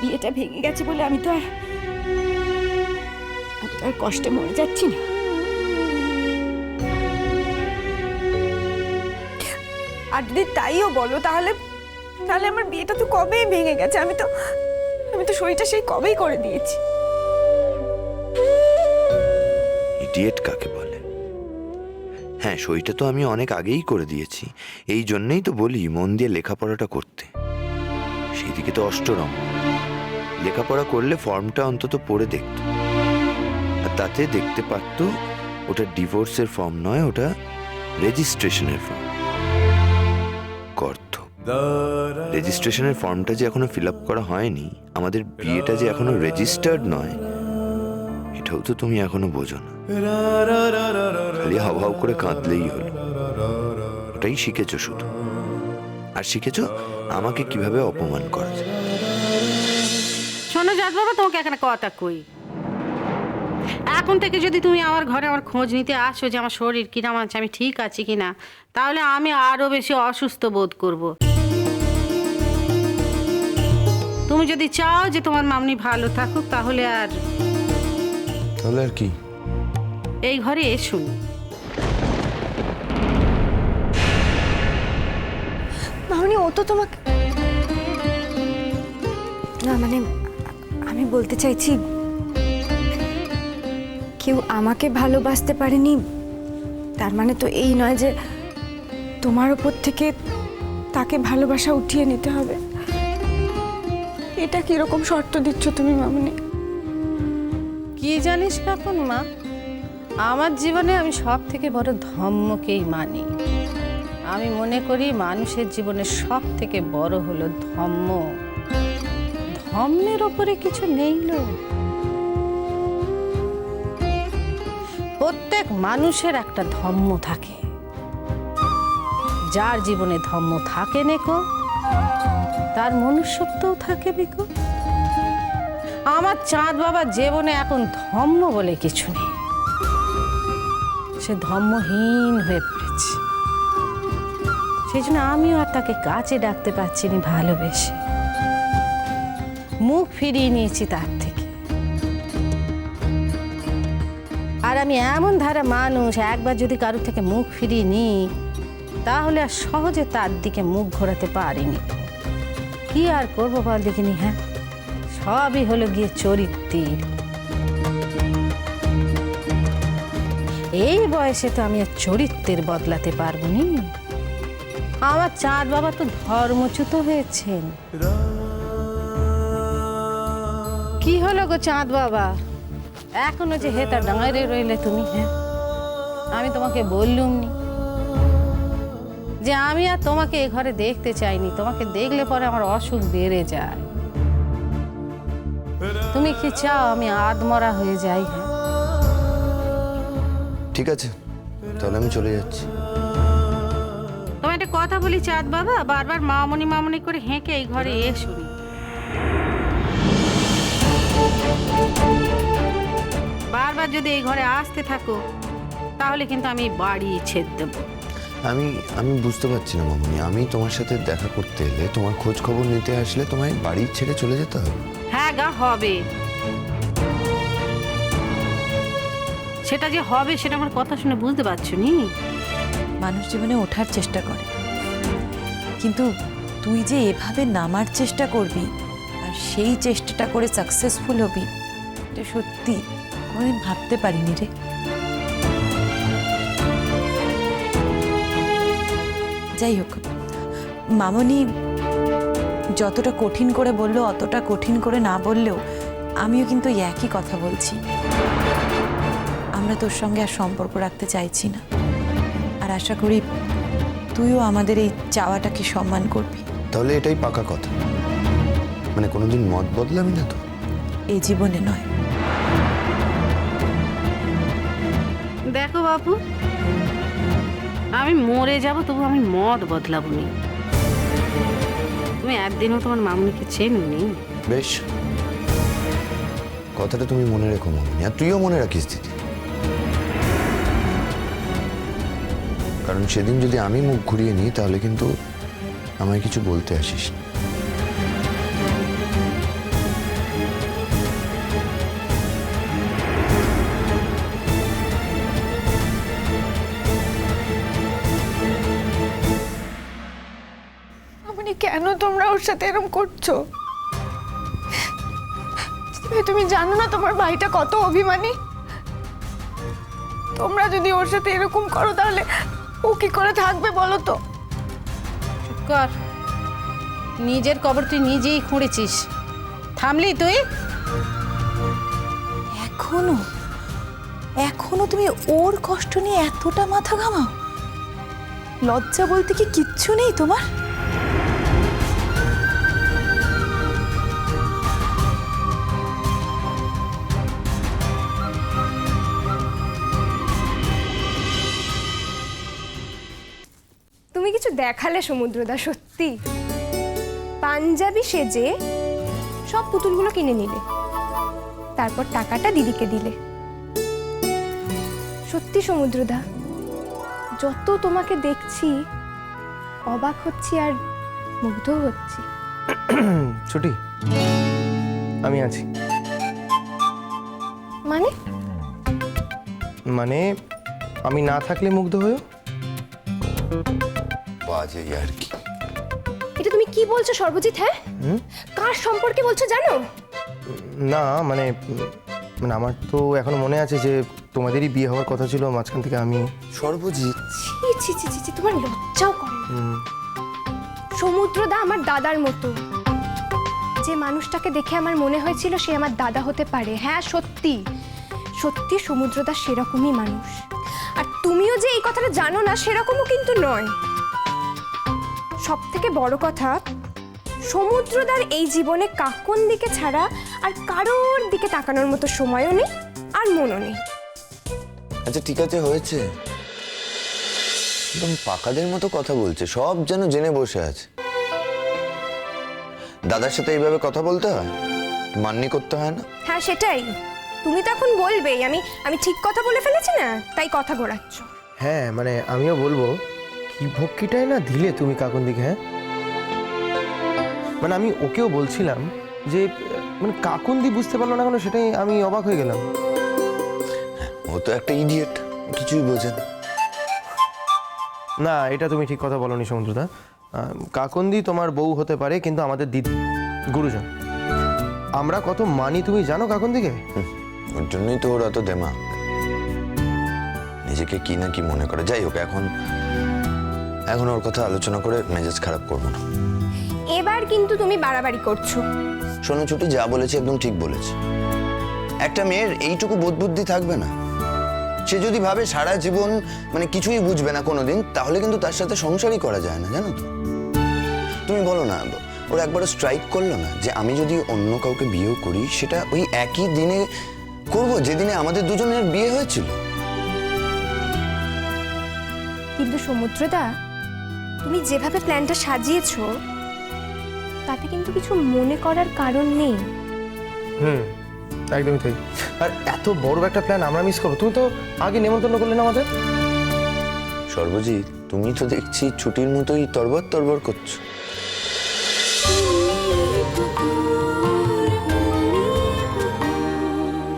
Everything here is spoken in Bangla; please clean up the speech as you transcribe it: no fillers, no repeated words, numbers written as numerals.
বিয়েটা ভেঙে গেছে বলে আমি তো আর কষ্টে মরে যাচ্ছি না। আর যদি তাইও বলো তাহলে তাহলে আমার বিয়েটা তো কবেই ভেঙে গেছে। আমি তো সইটা সেই কবেই করে দিয়েছি। ইডিয়েট কাকে বলে? হ্যাঁ, সইটা তো আমি অনেক আগেই করে দিয়েছি। এই জন্যই তো বলি মন দিয়ে লেখাপড়াটা করতে। সেদিকে তো অষ্টরম। লেখাপড়া করলে ফর্মটা অন্তত পড়ে দেখত, আর তাতে দেখতে পারত ওটা ডিভোর্সের ফর্ম নয়, ওটা রেজিস্ট্রেশনের ফর্ম। করত রেজিস্ট্রেশনের ফর্মটা যে এখনো ফিল আপ করা হয়নি, আমাদের বিয়েটা যে এখনো রেজিস্টার্ড নয়, এটাও তো তুমি এখনো বোঝো না। খালি হাউ হাউ করে কাঁদলেই হলো। ওটাই শিখেছো শুধু, আর শিখেছো আমাকে কিভাবে অপমান করা যায়। শোনো জাত বাবা, তোমাকে একটা কথা কই। এখন থেকে যদি তুমি আমার ঘরে আমার খোঁজ নিতে আসো যে আমার শরীর কিরম আছে, আমি ঠিক আছি কিনা, তাহলে আমি আরো বেশি অসুস্থ বোধ করব। তুমি যদি চাও যে তোমার মামনি ভালো থাকুক, তাহলে আর কি এই ঘরে এসুন। মামনি, ও তো তোমাকে না, মানে আমি বলতে চাইছি, কেউ আমাকে ভালোবাসতে পারেনি তার মানে তো এই নয় যে তোমার উপর থেকে তাকে ভালোবাসা উঠিয়ে নিতে হবে। এটা কিরকম শর্ত দিচ্ছ তুমি মামনি? কি জানিস কাকুন মা, আমার জীবনে আমি সব থেকে বড় ধর্মকেই মানি। আমি মনে করি মানুষের জীবনে সব থেকে বড় হলো ধর্ম। ধর্মের ওপরে কিছু নেই লো। প্রত্যেক মানুষের একটা ধর্ম থাকে। যার জীবনে ধর্ম থাকে নেকো, তার মনুষ্যত্বও থাকে নেকো। আমার চাঁদ বাবার জীবনে এখন ধর্ম বলে কিছু নেই। সে ধর্মহীন হয়ে পড়েছে। সেই জন্য আমিও আর তাকে কাছে ডাকতে পারছি না ভালোবেসে। মুখ ফিরিয়ে নিয়েছি তার থেকে। আর আমি এমন ধারা মানুষ, একবার যদি কারোর থেকে মুখ ফিরিয়ে নিই, তাহলে আর সহজে তার দিকে মুখ ঘোরাতে পারিনি। কি আর করবো বল দেখিনি? হ্যাঁ, সবই হলো গিয়ে চরিত্রের। এই বয়সে তো আমি আর চরিত্রের বদলাতে পারবো নি। আমার চাঁদ বাবা তো ধর্মচ্যুত হয়েছেন। কি হলো গো চাঁদ বাবা, এখনো যে হেতা ডাঙাইরে রইলে তুমি? হ্যাঁ, আমি তোমাকে বললুম নি যে আমি আর তোমাকে এ ঘরে দেখতে চাইনি? তোমাকে দেখলে পরে আমার অসুখ বেড়ে যায়। তুমি কি চাও আমি আধমরা হয়ে যাই? হ্যাঁ, ঠিক আছে, তাহলে আমি চলে যাচ্ছি। তোমার একটা কথা বলি চাঁদ বাবা, বারবার মামনি মামনি করে হেঁকে এই ঘরে এসো। বারবার যদি এই ঘরে আসতে থাকো, তাহলে কিন্তু আমি বাড়ি ছেদ দেবো। আমি বুঝতে পারছি না মামনি, আমি তোমার সাথে দেখা করতে এলে, তোমার খোঁজ খবর নিতে আসলে তোমায় বাড়ি ছেড়ে চলে যেতে হবে? হ্যাঁ গা, হবে। সেটা যে হবে সেটা আমার কথা শুনে বুঝতে পারছো নি? মানুষ জীবনে ওঠার চেষ্টা করে, কিন্তু তুই যে এভাবে নামার চেষ্টা করবি আর সেই চেষ্টাটা করে সাকসেসফুল হবি, এটা সত্যি কোনোদিন ভাবতে পারিনি রে। যাই হোক, মামনি যতটা কঠিন করে বললো অতটা কঠিন করে না বললেও আমিও কিন্তু একই কথা বলছি। আমরা তোর সঙ্গে আর সম্পর্ক রাখতে চাইছি না, আর আশা করি তুইও আমাদের এই চাওয়াটাকে সম্মান করবি। তাহলে এটাই পাকা কথা, মানে কোনোদিন মত বদলাবি না তো? এই জীবনে নয়। দেখো বাবু, আমি মরে যাব তবু আমি মত বদলাবো নি। তুমি একদিনও তোমার মামনিকে চেনোনি। বেশ, কথাটা তুমি মনে রেখো মামনি, আর তুইও মনে রাখিস দিদি। কারণ সেদিন যদি আমি মুখ ঘুরিয়ে নিই, তাহলে কিন্তু আমায় কিছু বলতে আসিস না। তোমরা ওর সাথে এরকম করছো? তুমি জানো না তোমার ভাইটা কত অভিমানী? তোমরা যদি ওর সাথে এরকম করো তাহলে ও কি করে থাকবে বলো তো? চুপ কর, নিজের কবর তুই নিজেই খুঁড়েছিস। থামলি তুই? এখনো এখনো তুমি ওর কষ্ট নিয়ে এতটা মাথা ঘামাও? লজ্জা বলতে কি কিচ্ছু নেই তোমার? তুমি কিছু দেখালে সমুদ্রদা, সত্যি পাঞ্জাবি সেজে সব পুতুলগুলো কিনে নিলে, তারপর টাকাটা দিদিকে দিলে। সত্যি সমুদ্রদা, যত তোমাকে দেখছি অবাক হচ্ছি আর মুগ্ধ হচ্ছি। ছুটি, আমি আছি। মানে? মানে আমি না থাকলে মুগ্ধ হয়েও? বাজে আর কি। এটা তুমি কি বলছো সর্বজিৎ? হ্যাঁ, কার সম্পর্কে বলছো জানো? না মানে মানে আমার তো এখনো মনে আছে যে তোমাদেরই বিয়ে হওয়ার কথা ছিল, মাঝখান থেকে আমি। সর্বজিৎ, ছি ছি ছি ছি ছি, তোমার লজ্জাও করে না? সমুদ্রদা আমার দাদার মতো। যে মানুষটাকে দেখে আমার মনে হয়েছিল সে আমার দাদা হতে পারে, হ্যাঁ সত্যি সত্যি সমুদ্রদা সেরকমই মানুষ। আর তুমিও যে এই কথাটা জানো না সেরকমও কিন্তু নয়। সব থেকে বড় কথা, সমুদ্রদার এই জীবনে কাকন দিকে ছাড়া আর কারোর দিকে তাকানোর মতো সময়ও নেই আর মনও নেই। আচ্ছা ঠিক আছে, হয়েছে। একদম পাকাদের মতো কথা বলছে, সব যেন জেনে বসে আছে। দাদার সাথে এইভাবে কথা বলতে হয়, মান্যি করতে হয় না? হ্যাঁ সেটাই, তুমি তো এখন বলবেই আমি আমি ঠিক কথা বলে ফেলেছি না, তাই কথা ঘোরাচ্ছ। হ্যাঁ মানে আমিও বলবো, কি ভক্কিটাই না দিলে তুমি কাকুন দিকে। হ্যাঁ মানে আমি ওকেও বলছিলাম যে মানে কাকুন্দি বুঝতে পারলো না কেন, সেটাই আমি অবাক হয়ে গেলাম। ও তো একটা ইডিয়েট, কিছুই বোঝে না। না, এটা তুমি ঠিক কথা বলনি সমুদ্রদা। কাকুন্দি তোমার বউ হতে পারে, কিন্তু আমাদের দিদি গুরুজন আমরা কত মানি তুমি জানো কাকুন্দিকে? ওর জন্যই তো ওর অত দেমাক, নিজেকে কি না কি মনে করে। যাই হোক, এখন এখন ওর কথা আলোচনা করে মেজাজ খারাপ করবো না। এবার কিন্তু তুমি বাড়াবাড়ি করছো। শোনো ছুটি, যা বলেছে একদম ঠিক বলেছে। একটা মেয়ের এইটুকু বোধ বুদ্ধি থাকবে না? সে যদি ভাবে সারা জীবন মানে কিছুই বুঝবে না কোনোদিন, তাহলে কিন্তু তার সাথে সংসারই করা যায় না, জানো তো? তুমি বলো না, ওর একবারও স্ট্রাইক করলো না যে আমি যদি অন্য কাউকে বিয়েও করি সেটা ওই একই দিনে করব যেদিনে আমাদের দুজনের বিয়ে হয়েছিল? কিন্তু সমুদ্রদা, তুমি যেভাবে প্ল্যানটা সাজিয়েছো তাতে কিন্তু কিছু মনে করার কারণ নেই। একদমই তাই। আর এত বড় একটা প্ল্যান আমরা মিস করবো? তুমি তো আগে নেমন্তন্ন করলে না আমাদের। সর্বজিৎ, তুমি তো দেখছি ছুটির মতোই তরবর তরবর করছো।